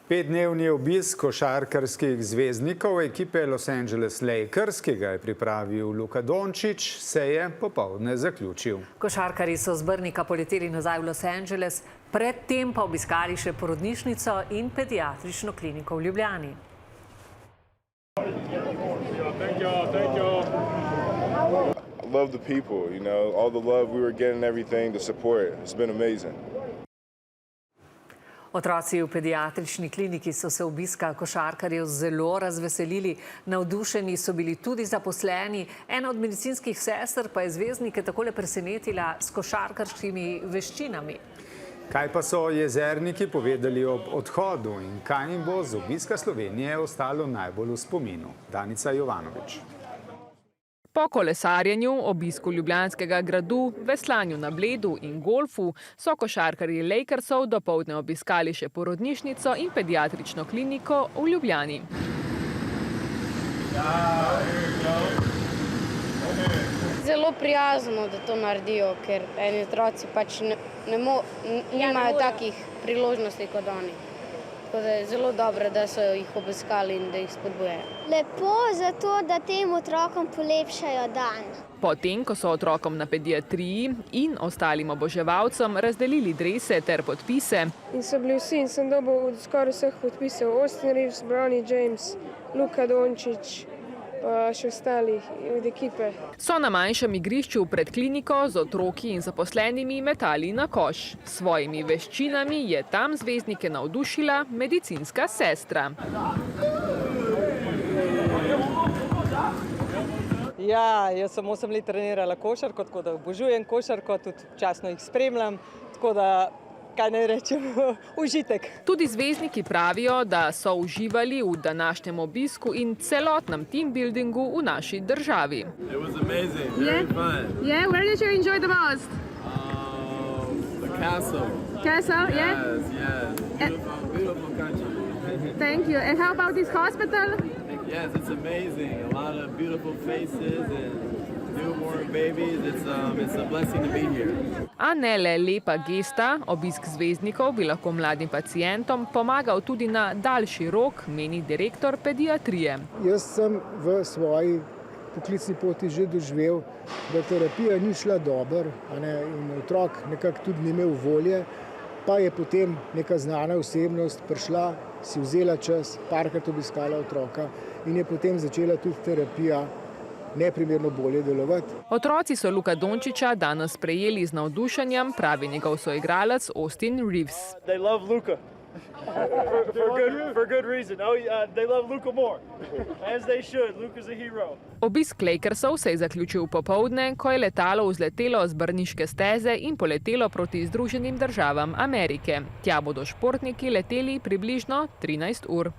Petdnevni obisk košarkarskih zvezdnikov ekipe Los Angeles Lakers, ki ga je pripravil Luka Dončić, se je popoldne zaključil. Košarkarji so z Brnika poleteli nazaj v Los Angeles, predtem pa obiskali še porodnišnico in pediatrično kliniko v Ljubljani. Love the people, you know, all the love we were getting, everything, the support. It's been amazing. Otroci v pediatrični kliniki so se obiska košarkarjev zelo razveselili. Navdušeni so bili tudi zaposleni. Ena od medicinskih sester pa je zvezdnike takole presenetila s košarkarskimi veščinami. Kaj pa so jezerniki povedali ob odhodu in kaj jim bo z obiska Slovenije ostalo najbolj v spominu? Danica Jovanović. Po kolesarjenju, obisku Ljubljanskega gradu, veslanju na Bledu in golfu so košarkarji Lakersov dopoldne obiskali še porodnišnico in pediatrično kliniko v Ljubljani. Zelo prijazno, da to naredijo, ker eni otroci pač nimajo takih priložnosti kot oni. Tako da je zelo dobro, da so jih obiskali in da jih spodbujajo. Lepo zato, da tem otrokom polepšajo dan. Potem, ko so otrokom na pediatriji in ostalim oboževalcem razdelili drese ter podpise, in so bili vsi in sem dobil skoraj vseh podpisov. Austin Reeves, Bronny James, Luka Dončić, pa še ostali od ekipe. So na manjšem igrišču pred kliniko z otroki in zaposlenimi metali na koš. S svojimi veščinami je tam zvezdnike navdušila medicinska sestra. Ja, jaz sem 8 let trenirala košarko, tako da obožujem košarko, tudi včasno jih spremljam, tako da kaj naj rečem, užitek. Tudi zvezdniki pravijo, da so uživali v današnjem obisku in celotnem teambuildingu v naši državi. It was amazing, very fun. Yeah, where did you enjoy the most? The castle. Castle, yeah? Yes. Beautiful country. Thank you. And how about this hospital? Yes, it's amazing. A lot of beautiful faces and newborn babies. It's a blessing to be here. A ne le lepa gesta, obisk zvezdnikov bi lahko mladim pacientom pomagal tudi na daljši rok, meni direktor pediatrije. Jaz sem v svoji poklicni poti že doživel, da terapija ni šla dobro, in otrok nekako tudi ni imel volje, pa je potem neka znana osebnost prišla, si vzela čas, parkrat obiskala otroka in je potem začela tudi terapija neprimerno bolje delovati. Otroci so Luka Dončića danes sprejeli z navdušenjem, pravi njegov soigralec Austin Reeves. They love Luka. For good reason. They love Luka more. As they should. Luka's a hero. Obisk Lakersov se je zaključil popoldne, ko je letalo vzletelo z Brniške steze in poletelo proti Združenim državam Amerike. Tja bodo športniki leteli približno 13 ur.